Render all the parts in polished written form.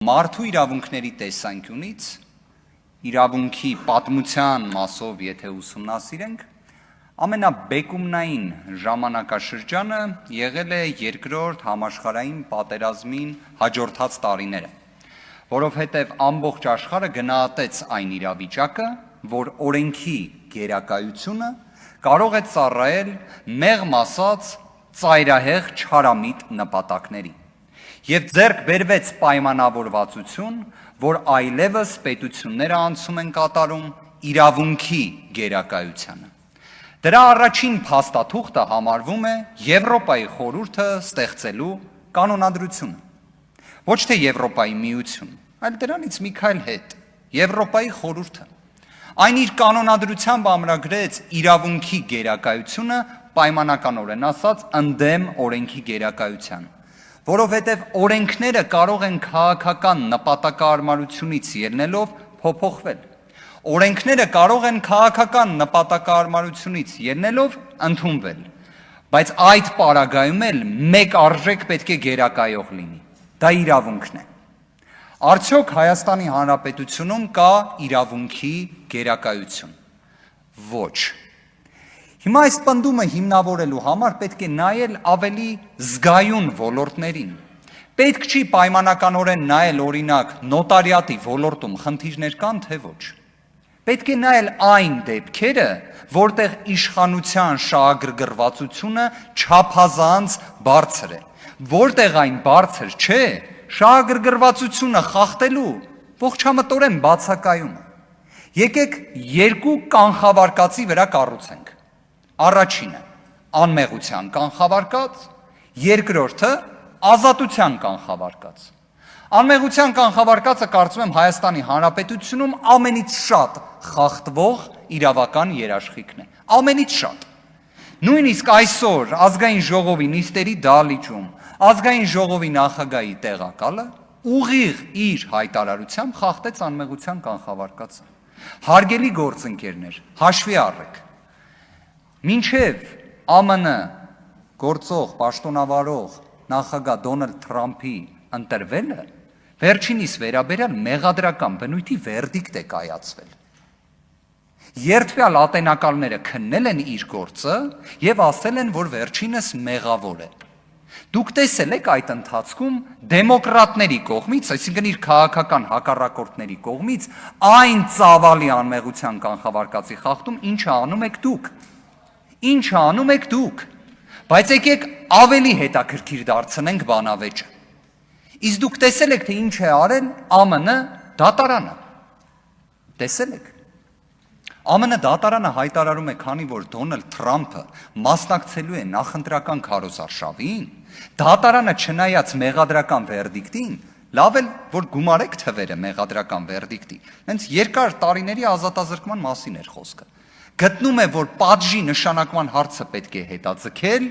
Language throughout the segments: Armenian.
Մարդու իրավունքների տեսանկյունից իրավունքի պատմության մասով եթե ուսումնասիրենք, ամենաբեկումնային ժամանակաշրջանը եղել է երկրորդ համաշխարհային պատերազմին հաջորդած տարիները, որովհետև ամբողջ աշխարհը գնահատեց այն իրավիճակը, որ օրենքի գերակայությունը կարող է ծառայել մեղմ ասած ծայրահեղ չարամիտ նպատակների։ Եվ ձեռք բերվեց պայմանավորվածություն, որ այլևս պետությունները անցում են կատարում իրավունքի գերակայությանը։ Դրա առաջին փաստաթուղթը համարվում է Եվրոպայի խորհուրդը ստեղծելու կանոնադրությունը։ Ոչ թե Եվրոպայի միություն, այլ դրանից մի քայլ հետ, Եվրոպայի խորհուրդը։ Այն իր կանոնադրությամբ ամրագրեց իրավունքի գերակայությունը պայմանականորեն ասած ընդդեմ օրենքի գերակայության։ Որովհետև օրենքները կարող են քաղաքական նպատակահարմարությունից ելնելով փոփոխվել։ Օրենքները կարող են քաղաքական նպատակահարմարությունից ելնելով ընդունվել, բայց այդ պարագայում էլ մեկ արժեք պետք է գերակայող լինի։ Դա իրավունքն է։ Արդյոք Հայաստանի Հանրապետությունում կա իրավունքի գերակայություն։ Ոչ։ Հիմա այս պնդումը հիմնավորելու համար պետք է նայել ավելի զգայուն ոլորտներին։ Պետք չի պայմանականորեն նայել օրինակ նոտարիատի ոլորտում խնդիրներ կան, թե ոչ։ Պետք է նայել այն դեպքերը, որտեղ իշխանության շահագրգռվածությունը չափազանց բարձր է, որտեղ այն բարձր չէ, շահագրգռվածությունը խախտելու ողջամտորեն բացակայում է։ Եկեք երկու կանխավարկածի վրա կառուցենք։ Առաջինը անմեղության կանխավարկած, երկրորդը ազատության կանխավարկած։ Անմեղության կանխավարկածը կարծում եմ Հայաստանի Հանրապետությունում ամենից շատ խախտվող իրավական երաշխիքն է։ Ամենից շատ։ Նույնիսկ այսօր ազգային ժողովի նիստերի դահլիճում ազգային ժողովի նախագահի տեղակալը ուղիղ իր հայտարարությամբ խախտեց անմեղության կանխավարկածը։ Հարգելի գործընկերներ, հաշվի առեք։ Մինչև ԱՄՆ գործող պաշտոնավարող նախագահ Դոնալդ Թրամփի ընտրվելը վերջինիս վերաբերյալ մեղադրական բնույթի վերդիկտ է կայացվել։ Երդվյալ ատենակալները քննել են իր գործը եւ ասել են, որ վերջինս մեղավոր է։ Դուք տեսել եք այդ ընթացքում դեմոկրատների կողմից, այսինքն իր քաղաքական հակառակորդների կողմից այն ծավալի անմեղության կանխավարկածի խախտում, ինչը անում եք դուք։ Ինչը անում եք դուք, բայց եկեք ավելի հետաքրքիր դարձնենք բանավեճը։ Իսկ դուք տեսել եք, թե ինչ է արել ԱՄՆ դատարանը։ Տեսել եք։ ԱՄՆ դատարանը հայտարարում է, քանի որ Դոնալդ Թրամփը մասնակցելու է նախընտրական քարոզարշավին, դատարանը չնայած մեղադրական վերդիկտին, լավ էլ որ գումարեք թվերը մեղադրական վերդիկտի, հենց երկար տարիների ազատազրկման մասին էր խոսքը։ Գտնում է, որ պատժի նշանակման հարցը պետք է հետաձգել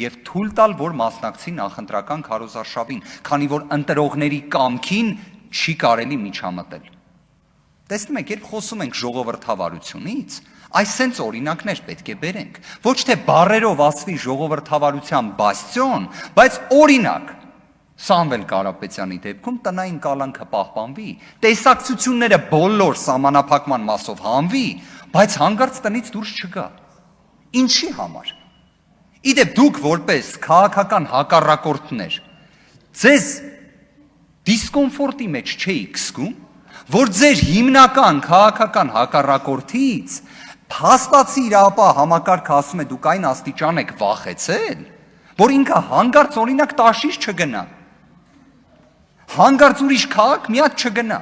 եւ թույլ տալ, որ մասնակցի նախընտրական քարոզարշավին, քանի որ ընտրողների կամքին չի կարելի միջամտել։ Տեսնում եք, երբ խոսում ենք ժողովրդավարությունից, այսենց օրինակներ պետք է բերենք, ոչ թե բառերով ասվի ժողովրդավարության բաստիոն, բայց օրինակ Սամվել Կարապետյանի դեպքում տնային կալանքը պահպանվի, տեսակցությունները բոլոր սահմանափակման մասով հանվի, բայց հանկարծ տնից դուրս չգա։ Ինչի համար։ Իդեպ դուք որպես քաղաքական հակառակորդներ ձեզ դիսկոմֆորտի մեջ չէիք զգում, որ ձեր հիմնական քաղաքական հակառակորդից փաստացի իրավապահ համակարգը ասում է դուք այն աստիճան եք վախեցել, որ ինքը հանկարծ օրինակ տաշիր չգնա։ Հանկարծ ուրիշ քաղաք մի հատ չգնա։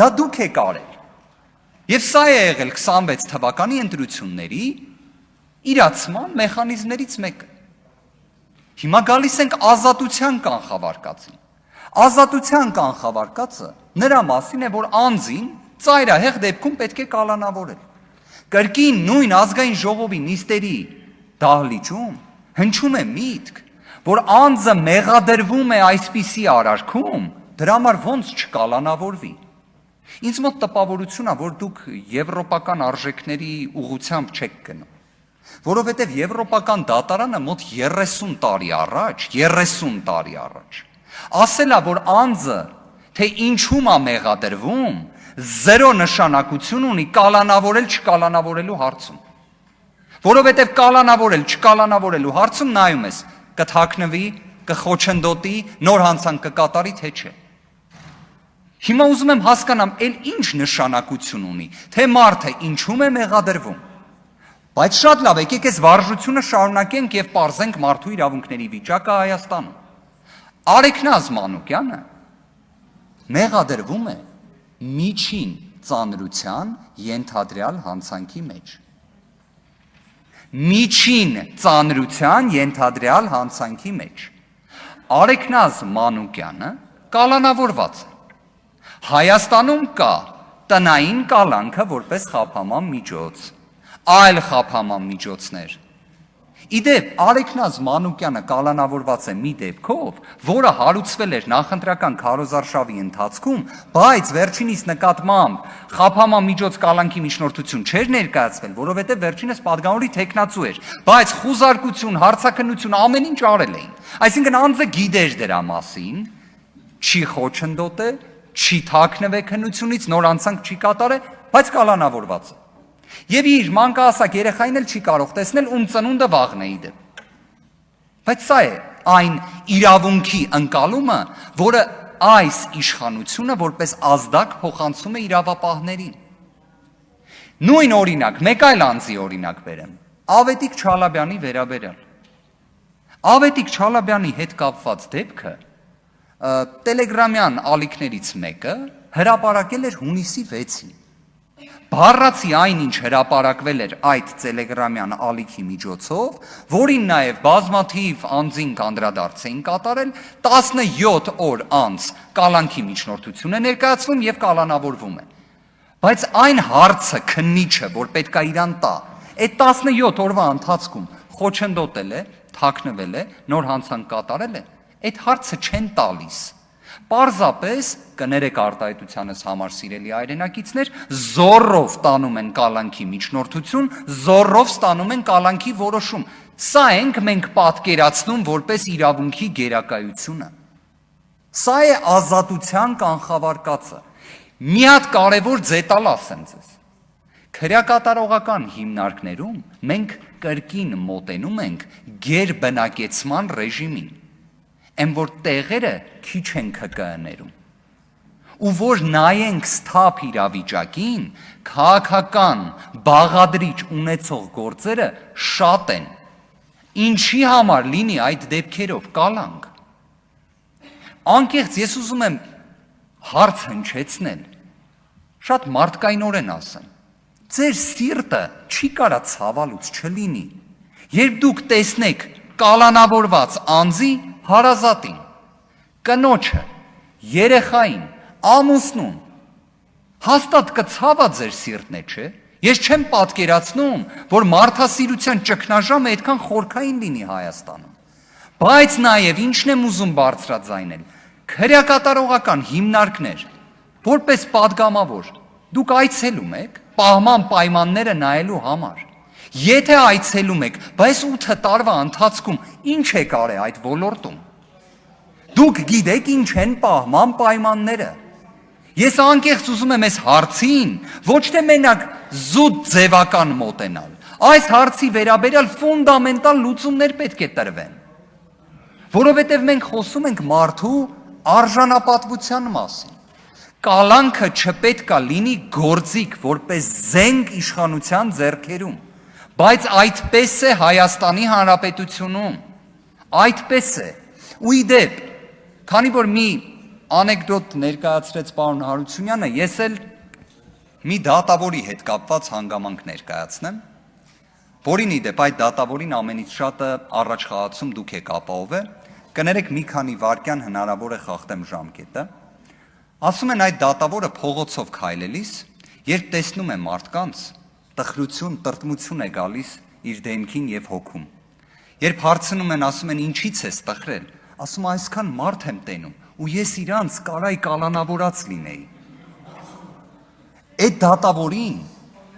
Դա դուք եք արել։ Եվ սա է եղել 26 թվականի ընտրությունների իրացման մեխանիզմներից մեկը։ Հիմա գալիս ենք ազատության կանխավարկածին։ Ազատության կանխավարկածը նրա մասին է, որ անձին ծայրահեղ դեպքում պետք է կալանավորել։ Կրկին նույն ազգային ժողովի նիստերի դահլիճում հնչում է միտք, որ անձը մեղադրվում է այսպիսի արարքում, դրա համար ոնց չկալանավորվի։ Ինձ մոտ տպավորություն է, որ դուք եվրոպական արժեքների ուղղությամբ չեք գնում, որովհետև եվրոպական դատարանը մոտ 30 տարի առաջ ասել է, որ անձը թե ինչու՞մ է մեղադրվում, զերո նշանակություն ունի կալանավորել չկալանավորելու հարցում։ Որովհետև կալանավորել չկալանավորելու հարցում նայում ես, կթաքնվի, կխոչընդոտի, նոր հանցանք կկատարի, թե չէ։ Հիմա ուզում եմ հասկանամ, էլ ինչ նշանակություն ունի, թե մարդը ինչու՞մ է մեղադրվում։ Բայց շատ լավ, եկեք այս վարժությունը շարունակենք եւ պարզենք մարդու իրավունքների վիճակը Հայաստանում։ Արեգնազ Մանուկյանը մեղադրվում է միջին ծանրության ենթադրյալ հանցանքի մեջ։ Միջին ծանրության ենթադրյալ հանցանքի մեջ։ Արեգնազ Մանուկյանը կալանավորված է։ Հայաստանում կա տնային կալանքը որպես խափաման միջոց, այլ խափաման միջոցներ։ Իդեպ Արեգնազ Մանուկյանը կալանավորված է մի դեպքով, որը հարուցվել էր նախընտրական քարոզարշավի ընթացքում, բայց վերջինիս նկատմամբ խափաման միջոց կալանքի միջնորդություն չէր ներկայացվել, որովհետև վերջինս պատգամավորի թեկնածու էր, բայց խուզարկություն, հարցաքննություն ամեն ինչ արել էին։ Այսինքն անձը գիտեր դրա մասին, չի խոչընդոտել, չի թաքնվել քննությունից, նոր անցանք չի կատարել, բայց կալանավորված է։ Եվ իր մանկահասակ երեխային էլ չի կարող տեսնել, ում ծնունդը վաղն է իդեպ։ Բայց սա է այն իրավունքի ընկալումը, որը այս իշխանությունը որպես ազդակ փոխանցում է իրավապահներին։ Նույն օրինակ, մեկ այլ անձի օրինակ բերեմ, Ավետիք Չալաբյանի վերաբերյալ։ Ավետիք Չալաբյանի հետ կապված դեպքը տելեգրամյան ալիքներից մեկը հրապարակել էր հունիսի 6-ին։ Բառացի այն, ինչ հրապարակվել էր այդ տելեգրամյան ալիքի միջոցով, որին նաև բազմաթիվ անձին անդրադարձ էին կատարել, 17 օր անց կալանքի միջնորդություն է ներկայացվում եւ կալանավորվում է։ Բայց այն հարցը քննիչը, որ պետք է իրան տա, այդ 17 օրվա ընթացքում խոչընդոտել է, թաքնվել է, նոր հանցանք կատարել է, այդ հարցը չեն տալիս։ Պարզապես, կներեք արտահայտությանս համար սիրելի հայրենակիցներ, զոռով տանում են կալանքի միջնորդություն, զոռով ստանում են կալանքի որոշում։ Սա ենք մենք պատկերացնում որպես իրավունքի գերակայությունը։ Սա է ազատության կանխավարկածը։ Մի հատ կարևոր ձետալ ասեմ ձեզ։ Քրեակատարողական հիմնարկներում մենք կրկին մոտենում ենք գերբնակեցման ռեժիմին։ Եմ որ տեղերը քիչ են ԿԿԸ-ներում, ու որ նայենք սթափ իրավիճակին, քաղաքական բաղադրիչ ունեցող գործերը շատ են, ինչի համար լինի այդ դեպքերով կալանք։ Անկեղծ ես ուզում եմ հարց հնչեցնել, շատ մարդկայնորեն ասեմ, ձեր սիրտը չի կարա ցավալուց չլինի, երբ դուք տեսնեք կալանավորված անձի հարազատին, կնոջը, երեխային, ամուսնուն, հաստատ կցավա ձեր սիրտն է, չէ։ Ես չեմ պատկերացնում, որ մարդասիրության ճգնաժամը այդքան խորքային լինի Հայաստանում։ Բայց նաև ինչն եմ ուզում բարձրաձայնել, քրեակատարողական հիմնարկներ, որպես падգամավոր, դուք այցելում եք պահման պայմանները նայելու համար։ Եթե այցելում եք, բայց 8 տարվա ընթացքում ինչ եք արել այդ ոլորտում։ Դուք գիտեք ինչ են պահման պայմանները։ Ես անկեղծ ուզում եմ այս հարցին ոչ թե մենակ զուտ ձևական մոտենալ, այս հարցի վերաբերյալ ֆունդամենտալ լուծումներ պետք է տրվեն։ Որովհետև մենք խոսում ենք մարդու արժանապատվության մասին։ Կալանքը չպետք է լինի գործիք, որպես զենք իշխանության ձեռքերում։ Բայց այդպես է Հայաստանի Հանրապետությունում, այդպես է, ու իդեպ, քանի որ մի անեկդոտ ներկայացրեց պարոն Հարությունյանը, ես էլ մի դատավորի հետ կապված հանգամանք ներկայացնեմ, որին իդեպ այդ դատավորին ամենից շատը առաջ խաղացում դուք եք ապահովել, կներեք մի քանի վայրկյան հնարավոր է խախտեմ ժամկետը, ասում են այդ դատավորը փողոցով քայլելիս, երբ տեսնում է մարդկանց, տխրություն, տրտմություն է գալիս իր դեմքին եւ հոգում։ Երբ հարցնում են, ասում են ինչից ես տխրել, ասում այսքան մարդ եմ տենում, ու ես իրանց կարայի կալանավորած լինեի։ Այդ դատավորին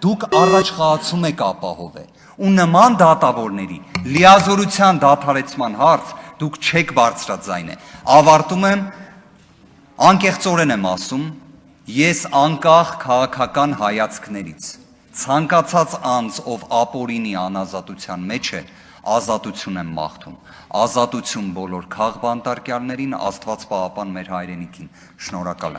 դուք առաջ խաղացում եք ապահովել, ու նման դատավորների լիազորության դադարեցման հարց դուք չեք բարձրաձայնել։ Ավարտում եմ, Անկեղծորեն եմ ասում, ես անկախ քաղաքական հայացքներից ցանկացած անձ, ով ապօրինի անազատության մեջ է, ազատություն եմ մաղթում, ազատություն բոլոր քաղբանտարկյալներին, Աստված պահապան մեր հայրենիքին, շնորհակալ եմ։